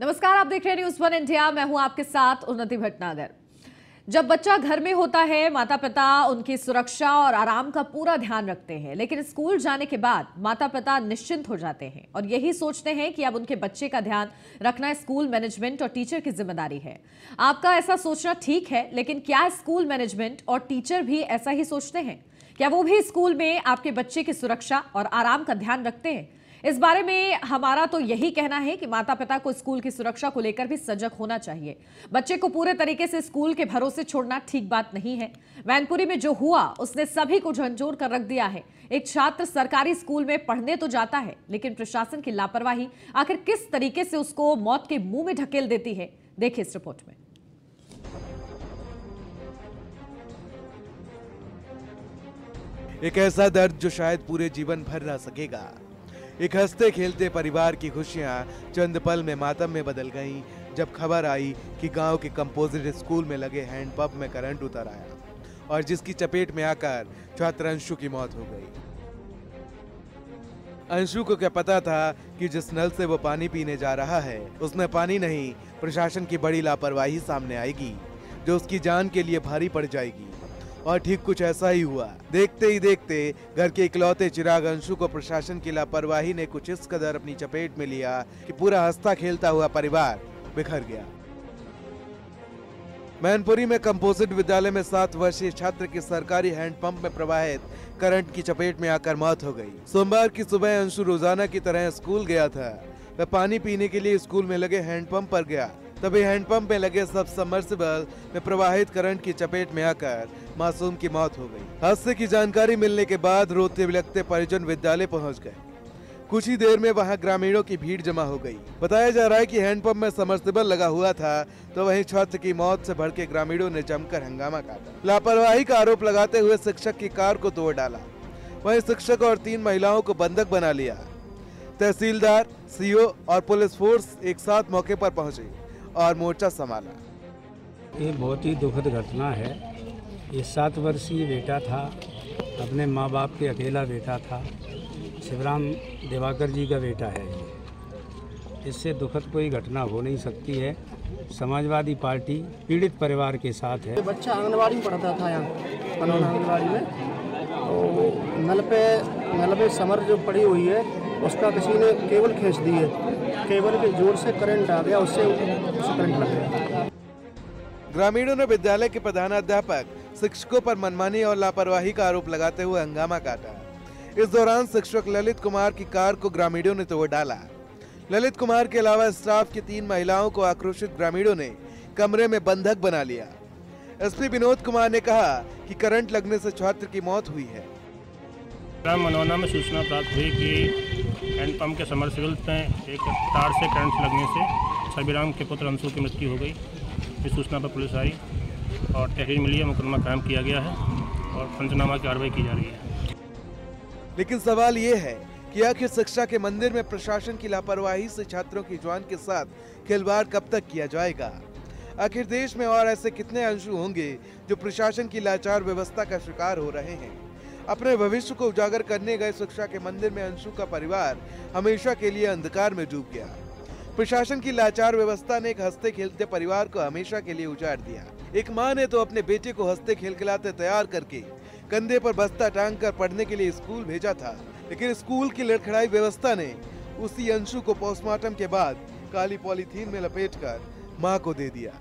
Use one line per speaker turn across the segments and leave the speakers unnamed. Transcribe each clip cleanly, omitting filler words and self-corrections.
नमस्कार, आप देख रहे हैं न्यूज़ 1 इंडिया। मैं हूं आपके साथ उन्नति भटनागर। जब बच्चा घर में होता है, माता पिता उनकी सुरक्षा और आराम का पूरा ध्यान रखते हैं, लेकिन स्कूल जाने के बाद माता पिता निश्चिंत हो जाते हैं और यही सोचते हैं कि अब उनके बच्चे का ध्यान रखना स्कूल मैनेजमेंट और टीचर की जिम्मेदारी है। आपका ऐसा सोचना ठीक है, लेकिन क्या स्कूल मैनेजमेंट और टीचर भी ऐसा ही सोचते हैं? क्या वो भी स्कूल में आपके बच्चे की सुरक्षा और आराम का ध्यान रखते हैं? इस बारे में हमारा तो यही कहना है कि माता पिता को स्कूल की सुरक्षा को लेकर भी सजग होना चाहिए। बच्चे को पूरे तरीके से स्कूल के भरोसे छोड़ना ठीक बात नहीं है। मैनपुरी में जो हुआ उसने सभी को झंझोर कर रख दिया है। एक छात्र सरकारी स्कूल में पढ़ने तो जाता है, लेकिन प्रशासन की लापरवाही आखिर किस तरीके से उसको मौत के मुंह में ढकेल देती है, देखिए इस रिपोर्ट में।
एक ऐसा दर्द जो शायद पूरे जीवन भर रह सकेगा। एक हंसते खेलते परिवार की खुशियां चंद पल में मातम में बदल गईं जब खबर आई कि गांव के कंपोजिट स्कूल में लगे हैंडपंप में करंट उतर आया और जिसकी चपेट में आकर छात्र अंशु की मौत हो गई। अंशु को क्या पता था कि जिस नल से वो पानी पीने जा रहा है उसमें पानी नहीं, प्रशासन की बड़ी लापरवाही सामने आएगी जो उसकी जान के लिए भारी पड़ जाएगी। और ठीक कुछ ऐसा ही हुआ। देखते ही देखते घर के इकलौते चिराग अंशु को प्रशासन की लापरवाही ने कुछ इस कदर अपनी चपेट में लिया कि पूरा हंसता खेलता हुआ परिवार बिखर गया। मैनपुरी में कंपोजिट विद्यालय में 7 वर्षीय छात्र की सरकारी हैंडपंप में प्रवाहित करंट की चपेट में आकर मौत हो गई। सोमवार की सुबह अंशु रोजाना की तरह स्कूल गया था। वह पानी पीने के लिए स्कूल में लगे हैंडपंप पर गया, तभी हैंडपंप में लगे सब सबमर्सिबल में प्रवाहित करंट की चपेट में आकर मासूम की मौत हो गई। हादसे की जानकारी मिलने के बाद रोते बिलखते परिजन विद्यालय पहुंच गए। कुछ ही देर में वहां ग्रामीणों की भीड़ जमा हो गई। बताया जा रहा है कि हैंडपंप में सबमर्सिबल लगा हुआ था, तो वहीं छात्र की मौत से भड़के ग्रामीणों ने जमकर हंगामा काटा। लापरवाही का आरोप लगाते हुए शिक्षक की कार को तोड़ डाला। वहीं शिक्षक और 3 महिलाओं को बंधक बना लिया। तहसीलदार, सीओ और पुलिस फोर्स एक साथ मौके पर पहुंचे और मोर्चा संभाला।
ये बहुत ही दुखद घटना है। ये 7 वर्षीय बेटा था, अपने माँ बाप के अकेला बेटा था। शिवराम दिवाकर जी का बेटा है ये। इससे दुखद कोई घटना हो नहीं सकती है। समाजवादी पार्टी पीड़ित परिवार के साथ है।
बच्चा आंगनबाड़ी में पढ़ता था यहाँ आंगनबाड़ी में, तो नल पे समर जो पड़ी हुई है उसका किसी ने केबल खींच दी है। केबल के जोर से करंट आ गया, उससे करंट लग गया।
ग्रामीणों ने विद्यालय के प्रधानाध्यापक, शिक्षकों पर मनमानी और लापरवाही का आरोप लगाते हुए हंगामा काटा। इस दौरान शिक्षक ललित कुमार की कार को ग्रामीणों ने तोड़ डाला। ललित कुमार के अलावा स्टाफ की 3 महिलाओं को आक्रोशित ग्रामीणों ने कमरे में बंधक बना लिया। एसपी विनोद कुमार ने कहा कि करंट लगने से छात्र की मौत हुई है।
मनोना में सूचना प्राप्त हुई कि हैंडपंप के सबमर्सिबल में एक तार से करंट लगने से छबीराम के पुत्र अंशु की मृत्यु हो गई। इस सूचना पर पुलिस आई और तहरीर मिली है, मुकदमा कायम किया गया है और पंचनामा की कार्रवाई की जा रही है।
लेकिन सवाल ये है कि आखिर शिक्षा के मंदिर में प्रशासन की लापरवाही से छात्रों की जान के साथ खिलवाड़ कब तक किया जाएगा? आखिर देश में और ऐसे कितने अंशु होंगे जो प्रशासन की लाचार व्यवस्था का शिकार हो रहे हैं? अपने भविष्य को उजागर करने गए शिक्षा के मंदिर में अंशु का परिवार हमेशा के लिए अंधकार में डूब गया। प्रशासन की लाचार व्यवस्था ने एक हंसते खेलते परिवार को हमेशा के लिए उजाड़ दिया। एक माँ ने तो अपने बेटे को हंसते खिलखिलाते तैयार करके कंधे पर बस्ता टांग कर पढ़ने के लिए स्कूल भेजा था, लेकिन स्कूल की लड़खड़ाई व्यवस्था ने उसी अंशु को पोस्टमार्टम के बाद काली पॉलीथीन में लपेटकर मां को दे दिया।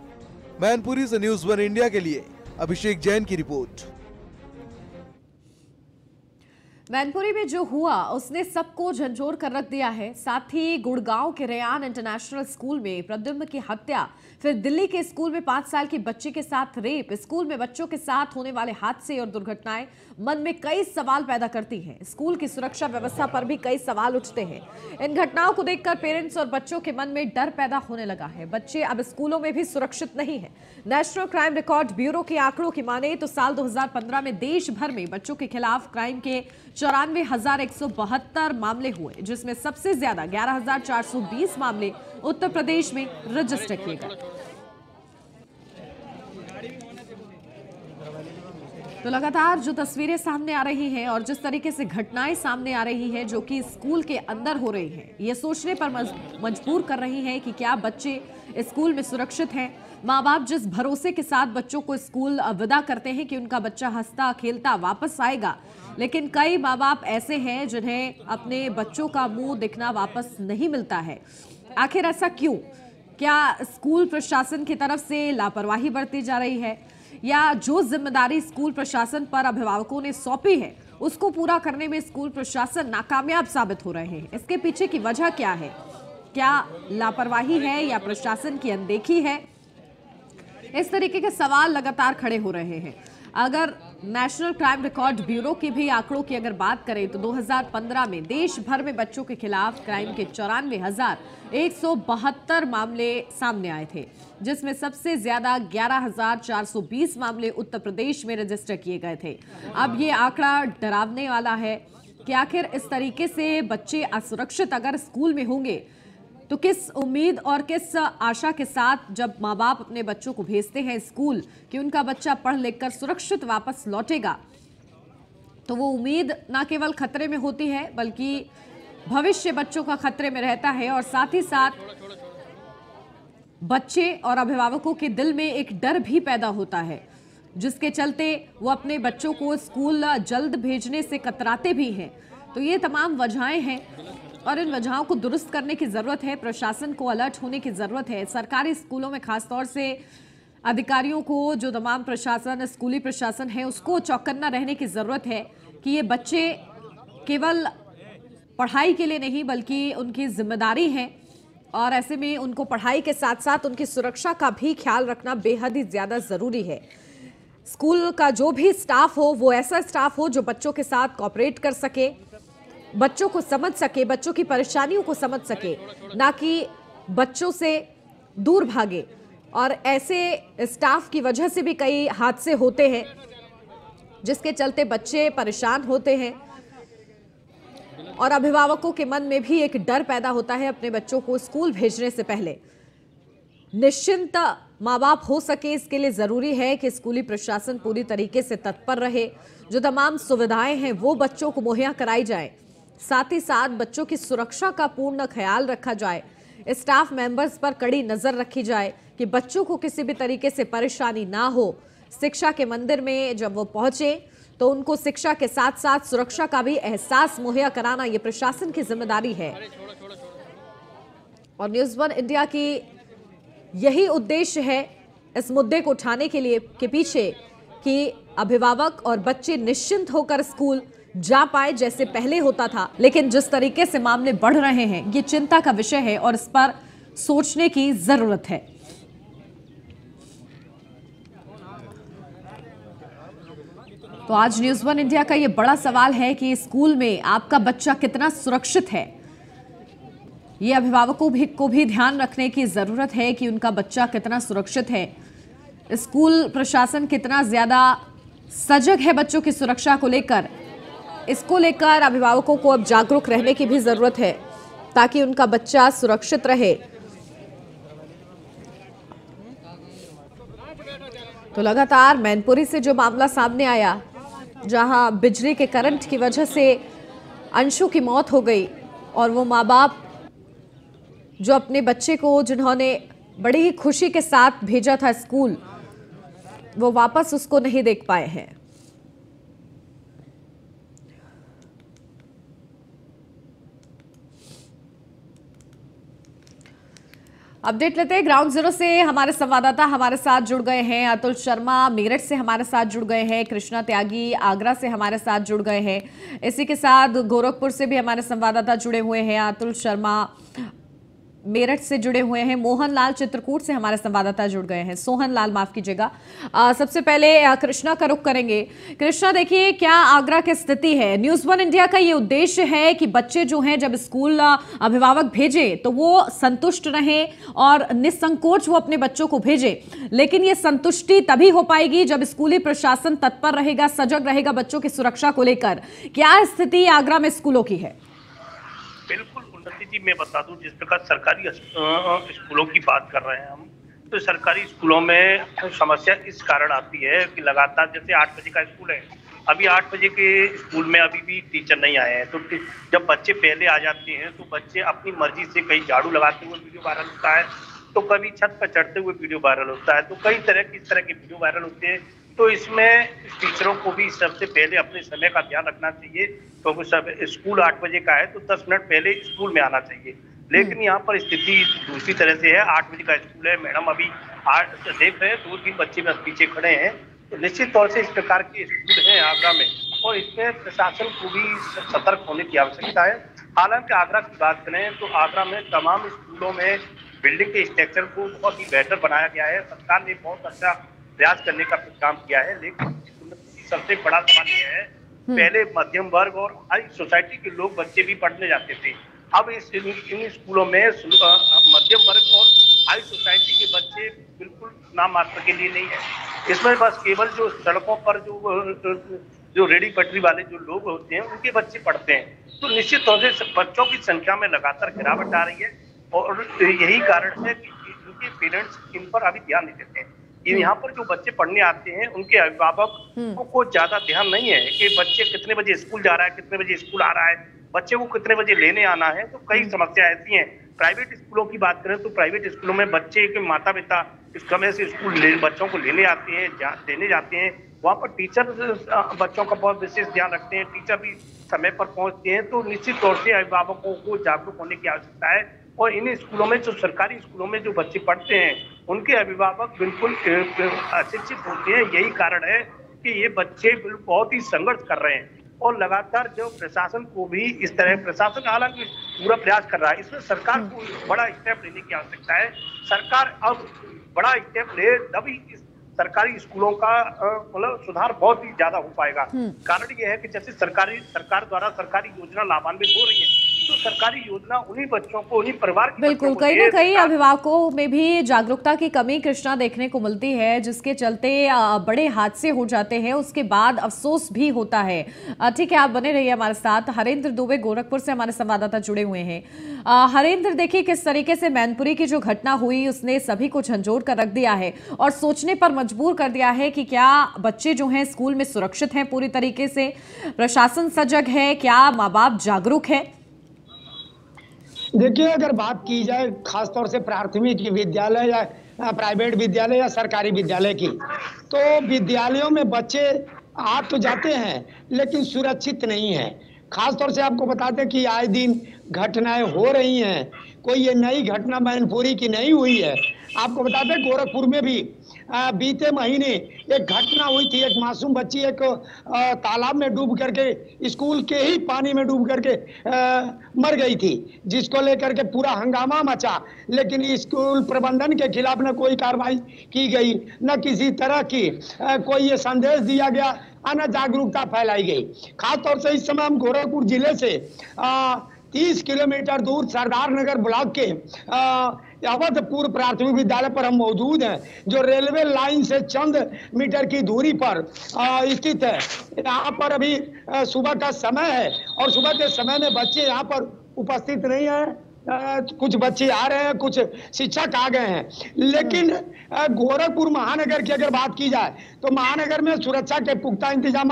मैनपुरी से न्यूज़ 1 इंडिया के लिए अभिषेक जैन की रिपोर्ट।
मैनपुरी में जो हुआ उसने सबको झंझोर कर रख दिया है। साथ ही गुड़गांव के रेयान इंटरनेशनल स्कूल में प्रद्युम्न की हत्या, फिर दिल्ली के स्कूल में 5 साल की बच्ची के साथ रेप, स्कूल में बच्चों के साथ होने वाले हादसे और दुर्घटनाएं मन में कई सवाल पैदा करती हैं। स्कूल की सुरक्षा व्यवस्था पर भी कई सवाल उठते हैं। इन घटनाओं को देखकर पेरेंट्स और बच्चों के मन में डर पैदा होने लगा है। बच्चे अब स्कूलों में भी सुरक्षित नहीं है। नेशनल क्राइम रिकॉर्ड ब्यूरो के आंकड़ों की माने तो साल 2015 में देश भर में बच्चों के खिलाफ क्राइम के 94,172 मामले हुए, जिसमें सबसे ज्यादा 11,420 मामले उत्तर प्रदेश में रजिस्टर किए गए। तो लगातार जो तस्वीरें सामने आ रही हैं और जिस तरीके से घटनाएं सामने आ रही हैं जो कि स्कूल के अंदर हो रही हैं, ये सोचने पर मजबूर कर रही हैं कि क्या बच्चे स्कूल में सुरक्षित हैं। माँ बाप जिस भरोसे के साथ बच्चों को स्कूल विदा करते हैं कि उनका बच्चा हंसता खेलता वापस आएगा, लेकिन कई माँ बाप ऐसे हैं जिन्हें अपने बच्चों का मुंह दिखना वापस नहीं मिलता है। आखिर ऐसा क्यों? क्या स्कूल प्रशासन की तरफ से लापरवाही बरती जा रही है या जो जिम्मेदारी स्कूल प्रशासन पर अभिभावकों ने सौंपी है उसको पूरा करने में स्कूल प्रशासन नाकामयाब साबित हो रहे हैं? इसके पीछे की वजह क्या है? क्या लापरवाही है या प्रशासन की अनदेखी है? इस तरीके के सवाल लगातार खड़े हो रहे हैं। अगर नेशनल क्राइम रिकॉर्ड ब्यूरो के भी आंकड़ों की अगर बात करें तो 2015 में देश भर में बच्चों के खिलाफ क्राइम के 94,172 मामले सामने आए थे, जिसमें सबसे ज्यादा 11,420 मामले उत्तर प्रदेश में रजिस्टर किए गए थे। अब ये आंकड़ा डरावने वाला है कि आखिर इस तरीके से बच्चे असुरक्षित अगर स्कूल में होंगे तो किस उम्मीद और किस आशा के साथ जब माँ बाप अपने बच्चों को भेजते हैं स्कूल कि उनका बच्चा पढ़ लिख कर सुरक्षित वापस लौटेगा, तो वो उम्मीद ना केवल खतरे में होती है बल्कि भविष्य बच्चों का खतरे में रहता है। और साथ ही साथ बच्चे और अभिभावकों के दिल में एक डर भी पैदा होता है, जिसके चलते वो अपने बच्चों को स्कूल जल्द भेजने से कतराते भी हैं। तो ये तमाम वजहें हैं और इन वजहों को दुरुस्त करने की ज़रूरत है। प्रशासन को अलर्ट होने की ज़रूरत है। सरकारी स्कूलों में खासतौर से अधिकारियों को, जो तमाम प्रशासन स्कूली प्रशासन है, उसको चौकन्ना रहने की ज़रूरत है कि ये बच्चे केवल पढ़ाई के लिए नहीं बल्कि उनकी जिम्मेदारी है और ऐसे में उनको पढ़ाई के साथ साथ उनकी सुरक्षा का भी ख्याल रखना बेहद ही ज़्यादा ज़रूरी है। स्कूल का जो भी स्टाफ हो वो ऐसा स्टाफ हो जो बच्चों के साथ कोऑपरेट कर सके, बच्चों को समझ सके, बच्चों की परेशानियों को समझ सके, ना कि बच्चों से दूर भागे। और ऐसे स्टाफ की वजह से भी कई हादसे होते हैं जिसके चलते बच्चे परेशान होते हैं और अभिभावकों के मन में भी एक डर पैदा होता है अपने बच्चों को स्कूल भेजने से पहले। निश्चिंत माँ बाप हो सके इसके लिए ज़रूरी है कि स्कूली प्रशासन पूरी तरीके से तत्पर रहे, जो तमाम सुविधाएं हैं वो बच्चों को मुहैया कराई जाए, साथ ही साथ बच्चों की सुरक्षा का पूर्ण ख्याल रखा जाए, स्टाफ मेंबर्स पर कड़ी नज़र रखी जाए कि बच्चों को किसी भी तरीके से परेशानी ना हो। शिक्षा के मंदिर में जब वो पहुंचे तो उनको शिक्षा के साथ साथ सुरक्षा का भी एहसास मुहैया कराना ये प्रशासन की जिम्मेदारी है। और न्यूज़ वन इंडिया की यही उद्देश्य है इस मुद्दे को उठाने के लिए के पीछे कि अभिभावक और बच्चे निश्चिंत होकर स्कूल जा पाए जैसे पहले होता था। लेकिन जिस तरीके से मामले बढ़ रहे हैं ये चिंता का विषय है और इस पर सोचने की जरूरत है। तो आज न्यूज़ वन इंडिया का ये बड़ा सवाल है कि स्कूल में आपका बच्चा कितना सुरक्षित है। ये अभिभावकों को भी ध्यान रखने की जरूरत है कि उनका बच्चा कितना सुरक्षित है। स्कूल प्रशासन कितना ज्यादा सजग है बच्चों की सुरक्षा को लेकर, इसको लेकर अभिभावकों को अब जागरूक रहने की भी जरूरत है ताकि उनका बच्चा सुरक्षित रहे। तो लगातार मैनपुरी से जो मामला सामने आया, जहां बिजली के करंट की वजह से अंशु की मौत हो गई और वो माँ बाप जो अपने बच्चे को जिन्होंने बड़ी ही खुशी के साथ भेजा था स्कूल, वो वापस उसको नहीं देख पाए हैं। अपडेट लेते हैं ग्राउंड जीरो से। हमारे संवाददाता हमारे साथ जुड़ गए हैं। अतुल शर्मा मेरठ से हमारे साथ जुड़ गए हैं, कृष्णा त्यागी आगरा से हमारे साथ जुड़ गए हैं, इसी के साथ गोरखपुर से भी हमारे संवाददाता जुड़े हुए हैं। अतुल शर्मा मेरठ से जुड़े हुए हैं, मोहन लाल चित्रकूट से हमारे संवाददाता जुड़ गए हैं, सोहन लाल माफ कीजिएगा। सबसे पहले कृष्णा का रुख करेंगे। कृष्णा, देखिए क्या आगरा की स्थिति है? न्यूज़ वन इंडिया का ये उद्देश्य है कि बच्चे जो हैं जब स्कूल अभिभावक भेजे तो वो संतुष्ट रहें और निसंकोच वो अपने बच्चों को भेजे, लेकिन ये संतुष्टि तभी हो पाएगी जब स्कूली प्रशासन तत्पर रहेगा, सजग रहेगा बच्चों की सुरक्षा को लेकर। क्या स्थिति आगरा में स्कूलों की है?
बिल्कुल उन्नति जी, मैं बता दूं जिस प्रकार सरकारी स्कूलों की बात कर रहे हैं हम, तो सरकारी स्कूलों में समस्या इस कारण आती है कि लगातार जैसे 8 बजे का स्कूल है, अभी 8 बजे के स्कूल में अभी भी टीचर नहीं आए हैं। तो जब बच्चे पहले आ जाते हैं तो बच्चे अपनी मर्जी से कहीं झाड़ू लगाते हुए वीडियो वायरल होता है, तो कभी छत पर चढ़ते हुए वीडियो वायरल होता है, तो कई तरह की इस तरह के वीडियो वायरल होते हैं। तो इसमें टीचरों को भी सबसे पहले अपने समय का ध्यान रखना चाहिए, क्योंकि सब स्कूल 8 बजे का है तो 10 मिनट पहले स्कूल में आना चाहिए। लेकिन यहाँ पर स्थिति दूसरी तरह से है। 8 बजे का स्कूल है, मैडम अभी 8 देख रहे हैं 2-3 बच्चे बस पीछे खड़े हैं। तो निश्चित तौर से इस प्रकार के स्कूल हैं आगरा में, और इसमें प्रशासन को भी सतर्क होने की आवश्यकता है। हालांकि आगरा की बात करें तो आगरा में तमाम स्कूलों में बिल्डिंग के स्ट्रक्चर को बहुत ही बेहतर बनाया गया है। सरकार ने बहुत अच्छा प्रयास करने का काम किया है, लेकिन सबसे बड़ा सवाल यह है, पहले मध्यम वर्ग और हाई सोसाइटी के लोग बच्चे भी पढ़ने जाते थे। अब इन स्कूलों में मध्यम वर्ग और हाई सोसाइटी के बच्चे बिल्कुल नाम मात्र के लिए नहीं है। इसमें बस केवल जो सड़कों पर जो रेडी पटरी वाले जो लोग होते हैं उनके बच्चे पढ़ते हैं। तो निश्चित तौर से बच्चों की संख्या में लगातार गिरावट आ रही है, और यही कारण है कि इनके पेरेंट्स इन पर अभी ध्यान नहीं देते हैं। यहाँ पर जो बच्चे पढ़ने आते हैं उनके अभिभावकों को ज्यादा ध्यान नहीं है कि बच्चे कितने बजे स्कूल जा रहा है, कितने बजे स्कूल आ रहा है, बच्चे को कितने बजे लेने आना है। तो कई समस्या ऐसी हैं। प्राइवेट स्कूलों की बात करें तो प्राइवेट स्कूलों में बच्चे के माता पिता इस समय से स्कूल बच्चों को लेने आते हैं, लेने जाते हैं। वहाँ पर टीचर बच्चों का बहुत विशेष ध्यान रखते हैं, टीचर भी समय पर पहुँचते हैं। तो निश्चित तौर से अभिभावकों को जागरूक होने की आवश्यकता है, और इन स्कूलों में जो सरकारी स्कूलों में जो बच्चे पढ़ते हैं उनके अभिभावक बिल्कुल अशिक्षित होते हैं। यही कारण है कि ये बच्चे बहुत ही संघर्ष कर रहे हैं, और लगातार जो प्रशासन को भी इस तरह, प्रशासन हालांकि पूरा प्रयास कर रहा है, इसमें सरकार को बड़ा स्टेप लेने की आवश्यकता है। सरकार अब बड़ा स्टेप ले तभी इस सरकारी स्कूलों का मतलब सुधार बहुत ही ज्यादा हो पाएगा। कारण यह है कि जैसे सरकार द्वारा सरकारी योजना लाभान्वित हो रही है, तो सरकारी योजना उन्हीं बच्चों को, उन्हीं परिवार के
बिल्कुल, कहीं ना कहीं अभिभावकों में भी जागरूकता की कमी कृष्णा देखने को मिलती है, जिसके चलते बड़े हादसे हो जाते हैं, उसके बाद अफसोस भी होता है। ठीक है, आप बने रहिए हमारे साथ। हरेंद्र दुबे गोरखपुर से हमारे संवाददाता जुड़े हुए हैं। हरेंद्र, देखिए किस तरीके से मैनपुरी की जो घटना हुई उसने सभी को झंझोड़ कर रख दिया है और सोचने पर मजबूर कर दिया है कि क्या बच्चे जो हैं स्कूल में सुरक्षित हैं पूरी तरीके से, प्रशासन सजग है, क्या माँ बाप जागरूक है?
देखिए, अगर बात की जाए खासतौर से प्राथमिक विद्यालय या प्राइवेट विद्यालय या सरकारी विद्यालय की, तो विद्यालयों में बच्चे आ तो जाते हैं लेकिन सुरक्षित नहीं है। खासतौर से आपको बता दें कि आए दिन घटनाएं हो रही हैं, कोई ये नई घटना मैनपुरी की नहीं हुई है। आपको बता दें गोरखपुर में भी बीते महीने एक घटना हुई थी। एक मासूम बच्ची एक तालाब में डूब करके, स्कूल के ही पानी में डूब करके मर गई थी, जिसको लेकर के पूरा हंगामा मचा, लेकिन स्कूल प्रबंधन के खिलाफ न कोई कार्रवाई की गई, न किसी तरह की कोई ये संदेश दिया गया, न जागरूकता फैलाई गई। खासतौर से इस समय हम गोरखपुर जिले से 30 किलोमीटर दूर सरदार नगर ब्लॉक के अवधपुर प्राथमिक विद्यालय पर हम मौजूद हैं, जो रेलवे लाइन से चंद मीटर की दूरी पर स्थित है। यहाँ पर अभी सुबह का समय है और सुबह के समय में बच्चे यहाँ पर उपस्थित नहीं है। कुछ बच्चे आ रहे हैं, कुछ शिक्षक आ गए हैं, लेकिन गोरखपुर महानगर की अगर बात की जाए तो महानगर में सुरक्षा के पुख्ता इंतजाम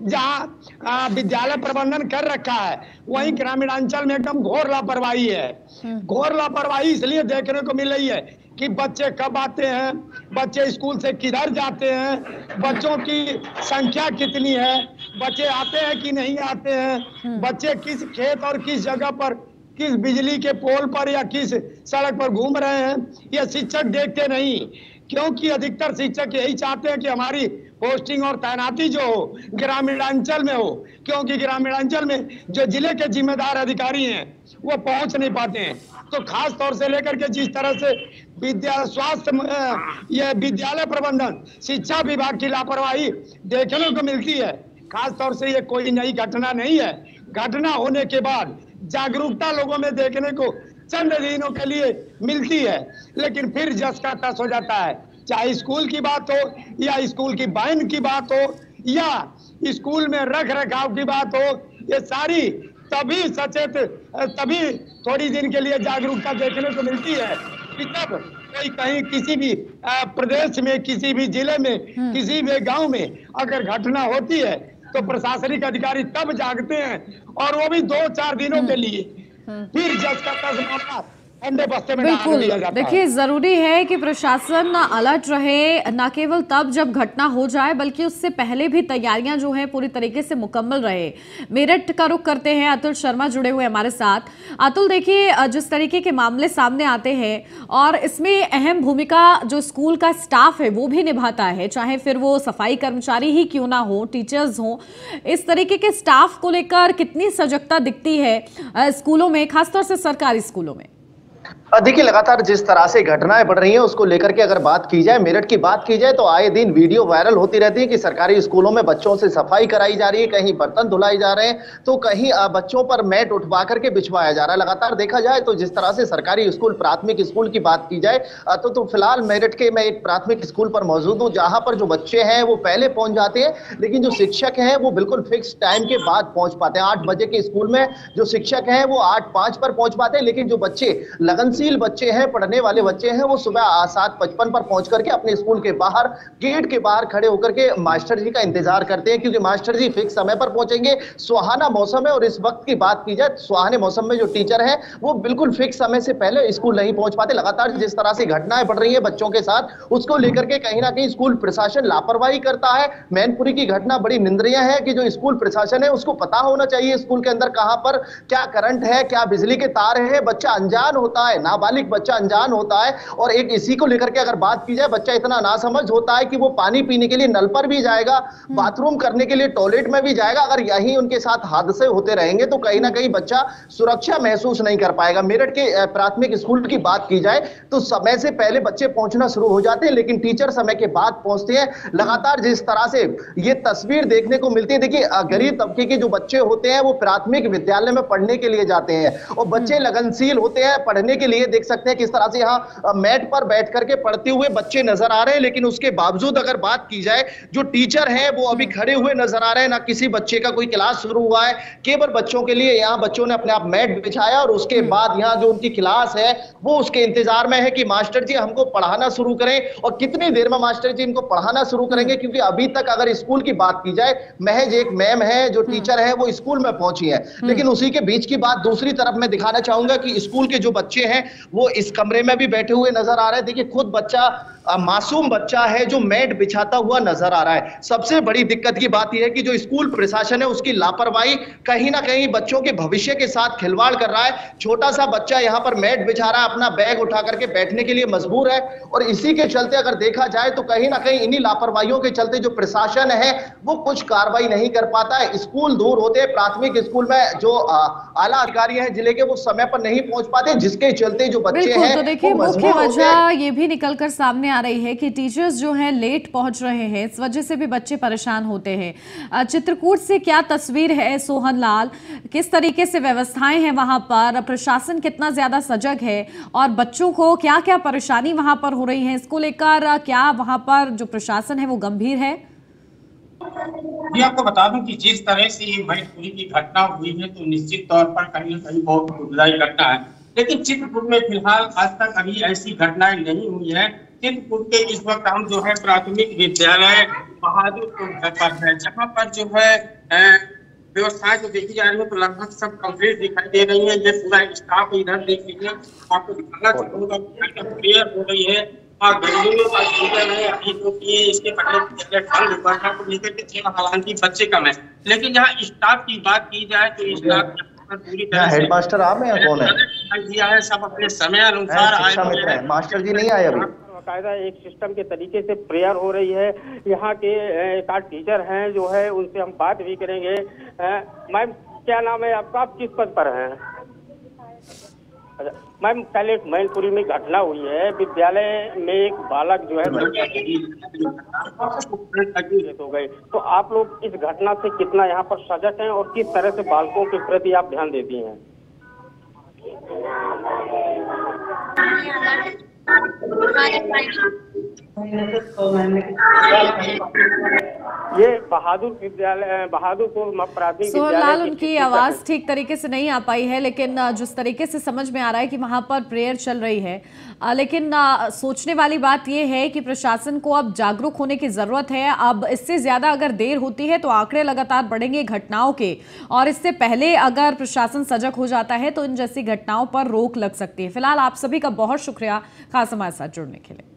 जहां विद्यालय प्रबंधन कर रखा है, वहीं ग्रामीणांचल में एकदम घोर लापरवाही है। घोर लापरवाही इसलिए देखने को मिल रही है कि बच्चे कब आते हैं, बच्चे स्कूल से किधर जाते हैं, बच्चों की संख्या कितनी है, बच्चे आते हैं कि नहीं आते हैं, बच्चे किस खेत और किस जगह पर, किस बिजली के पोल पर या किस सड़क पर घूम रहे हैं, ये शिक्षक देखते नहीं। क्योंकि अधिकतर शिक्षक यही चाहते हैं कि हमारी पोस्टिंग और तैनाती जो हो ग्रामीणांचल में हो, क्योंकि ग्रामीणांचल में जो जिले के जिम्मेदार अधिकारी हैं वो पहुंच नहीं पाते हैं। तो खास तौर से लेकर के जिस तरह से ये विद्यालय प्रबंधन, शिक्षा विभाग की लापरवाही देखने को मिलती है, खास तौर से ये कोई नई घटना नहीं है। घटना होने के बाद जागरूकता लोगों में देखने को चंद दिनों के लिए मिलती है, लेकिन फिर जस का तस हो जाता है। चाहे स्कूल की बात हो या स्कूल की बैन की बात हो या स्कूल में रख रखाव की बात हो, ये सारी तभी सचेत, तभी थोड़ी दिन के लिए जागरूकता देखने को मिलती है कि जब कोई कहीं किसी भी प्रदेश में, किसी भी जिले में, किसी भी गांव में अगर घटना होती है तो प्रशासनिक अधिकारी तब जागते हैं, और वो भी 2-4 दिनों के लिए। फिर जज का तज मामला अंडे बस्ते में डाल दिया जाता है।
देखिए, जरूरी है कि प्रशासन अलर्ट रहे, न केवल तब जब घटना हो जाए बल्कि उससे पहले भी तैयारियां जो है पूरी तरीके से मुकम्मल रहे। मेरठ का रुख करते हैं, अतुल शर्मा जुड़े हुए हमारे साथ। अतुल, देखिए जिस तरीके के मामले सामने आते हैं और इसमें अहम भूमिका जो स्कूल का स्टाफ है वो भी निभाता है, चाहे फिर वो सफाई कर्मचारी ही क्यों ना हो, टीचर्स हों, इस तरीके के स्टाफ को लेकर कितनी सजगता दिखती है स्कूलों में, खासतौर से सरकारी स्कूलों में?
देखिए, लगातार जिस तरह से घटनाएं बढ़ रही हैं उसको लेकर के अगर बात की जाए, मेरठ की बात की जाए, तो आए दिन वीडियो वायरल होती रहती है कि सरकारी स्कूलों में बच्चों से सफाई कराई जा रही है, कहीं बर्तन धुलाए जा रहे हैं, तो कहीं बच्चों पर मैट उठवा करके बिछवाया जा रहा है। लगातार देखा जाए तो जिस तरह से सरकारी स्कूल, प्राथमिक स्कूल की बात की जाए तो फिलहाल मेरठ के मैं एक प्राथमिक स्कूल पर मौजूद हूँ, जहां पर जो बच्चे हैं वो पहले पहुंच जाते हैं, लेकिन जो शिक्षक हैं वो बिल्कुल फिक्स टाइम के बाद पहुंच पाते हैं। 8 बजे के स्कूल में जो शिक्षक हैं वो 8:05 पर पहुंच पाते हैं, लेकिन जो बच्चे लगनशील बच्चे हैं, पढ़ने वाले बच्चे हैं, वो सुबह 7:55 पर पहुंच करके अपने स्कूल के बाहर, गेट के बाहर खड़े होकर के मास्टर जी का इंतजार करते हैं, क्योंकि मास्टर जी फिक्स समय पर पहुंचेंगे। सुहाना मौसम है और इस वक्त की बात की जाए, सुहाने मौसम में जो टीचर हैं वो बिल्कुल फिक्स समय से पहले स्कूल नहीं पहुंच पाते। लगातार जिस तरह से घटनाएं बढ़ रही है बच्चों के साथ, उसको लेकर के कहीं ना कहीं स्कूल प्रशासन लापरवाही करता है। मैनपुरी की घटना बड़ी निंदनीय है कि जो स्कूल प्रशासन है उसको पता होना चाहिए स्कूल के अंदर कहां पर क्या करंट है, क्या बिजली के तार है। बच्चा अनजान होता है, नाबालिग बच्चा अनजान होता है, और एक इसी को लेकर के अगर बात की जाए, बच्चा इतना नासमझ होता है कि वो पानी पीने के लिए नल पर भी जाएगा, बाथरूम करने के लिए टॉयलेट में भी जाएगा। अगर यही उनके साथ हादसे होते रहेंगे तो कहीं ना कहीं बच्चा सुरक्षा महसूस नहीं कर पाएगा। मेरठ के प्राथमिक स्कूल की बात की जाए तो समय से पहले बच्चे पहुंचना शुरू हो जाते हैं, लेकिन टीचर समय के बाद पहुंचते हैं। लगातार जिस तरह से ये तस्वीर देखने को मिलती है, देखिए गरीब तबके के जो बच्चे होते हैं वो प्राथमिक विद्यालय में पढ़ने के लिए जाते हैं, और बच्चे लगनशील होते हैं पढ़ने के लिए। देख सकते हैं किस तरह से यहाँ मैट पर बैठ करके पढ़ते हुए बच्चे नजर आ रहे हैं, लेकिन उसके बावजूद अगर बात की जाए, जो टीचर हैं वो अभी खड़े हुए नजर आ रहे हैं। ना किसी बच्चे का कोई क्लास शुरू हुआ है, केवल बच्चों के लिए यहाँ बच्चों ने अपने आप मैट बिछाया, और उसके बाद यहाँ जो उनकी क्लास है वो उसके इंतजार में है कि मास्टर जी हमको पढ़ाना शुरू करें, और कितनी देर में मास्टर जी इनको पढ़ाना शुरू करेंगे। क्योंकि अभी तक अगर स्कूल की बात की जाए, महज एक मैम है जो टीचर है वो स्कूल में पहुंची है, लेकिन उसी के बीच की बात दूसरी तरफ मैं दिखाना चाहूंगा कि स्कूल के जो बच्चे हैं वो इस कमरे में भी बैठे हुए नजर आ रहे हैं। देखिए खुद बच्चा, मासूम बच्चा है जो मैट बिछाता हुआ नजर आ रहा है। सबसे बड़ी दिक्कत की बात यह है कि जो स्कूल प्रशासन है उसकी लापरवाही कहीं ना कहीं बच्चों के भविष्य के साथ खिलवाड़ कर रहा है। छोटा सा बच्चा यहाँ पर मैट बिछा रहा है, अपना बैग उठा करके बैठने के लिए मजबूर है, और इसी के चलते अगर देखा जाए तो कहीं ना कहीं इन्हीं लापरवाहियों के चलते जो प्रशासन है वो कुछ कार्रवाई नहीं कर पाता है। स्कूल दूर होते हैं, प्राथमिक स्कूल में जो आला अधिकारी हैं जिले के वो समय पर नहीं पहुंच पाते, जिसके चलते जो बच्चे हैं।
तो देखिए मुख्य वजह ये भी निकलकर सामने आ रही है कि टीचर्स जो हैं लेट पहुंच रहे हैं, इस वजह से भी बच्चे परेशान होते हैं। चित्रकूट से क्या तस्वीर है सोहन लाल, किस तरीके से व्यवस्थाएं हैं वहां पर, प्रशासन कितना ज्यादा सजग है, और बच्चों को क्या क्या परेशानी वहां पर हो रही है, इसको लेकर क्या वहां पर जो प्रशासन है वो गंभीर है?
जी, आपको बता दूं कि जिस तरह से ये मैनपुरी की घटना हुई है तो निश्चित तौर पर कहीं न कहीं बहुत दुखदायी घटना है, लेकिन चित्रकूट में फिलहाल आज तक अभी ऐसी घटनाएं नहीं हुई है। चित्रकूट के इस वक्त हम जो है प्राथमिक विद्यालय बहादुरपुर पर है, जहाँ पर जो है व्यवस्थाएं जो देखी जा रही है तो लगभग सब कंप्लीट दिखाई दे रही है। ये पूरा स्टाफ इधर देख लीजिए, आपको दिखाना चाहूंगा प्रेयर हो रही है। गर्मियों का सीजन है, अभी तो इसके पहले ठंड बढ़ना को लेकर के थोड़ा हालांकि बच्चे कम है, लेकिन यहाँ स्टाफ की बात की जाए तो स्टाफ पूरी तरह से
हेडमास्टर आप हैं या कौन है?
दिया है, सब अपने समय अनुसार आए।
मास्टर जी नहीं आए अभी।
बाकायदा एक सिस्टम के तरीके से प्रेयर हो रही है। यहाँ के एक आध टीचर हैं जो है उनसे हम बात भी करेंगे। मैम क्या नाम है आपका, आप किस पद पर हैं? मैम कल एक मैनपुरी में घटना हुई है, विद्यालय में एक बालक जो है हो गए, तो आप लोग इस घटना से कितना यहाँ पर सजग हैं और किस तरह से बालकों के प्रति आप ध्यान देती हैं? ये बहादुरपुर प्राथमिक
सोहनलाल,
की
उनकी
शिक्षिका
आवाज
है।
ठीक तरीके से नहीं आ पाई है, लेकिन जिस तरीके से समझ में आ रहा है कि वहां पर प्रेयर चल रही है, लेकिन सोचने वाली बात यह है कि प्रशासन को अब जागरूक होने की जरूरत है। अब इससे ज्यादा अगर देर होती है तो आंकड़े लगातार बढ़ेंगे घटनाओं के, और इससे पहले अगर प्रशासन सजग हो जाता है तो इन जैसी घटनाओं पर रोक लग सकती है। फिलहाल आप सभी का बहुत शुक्रिया खास हमारे साथ जुड़ने के लिए।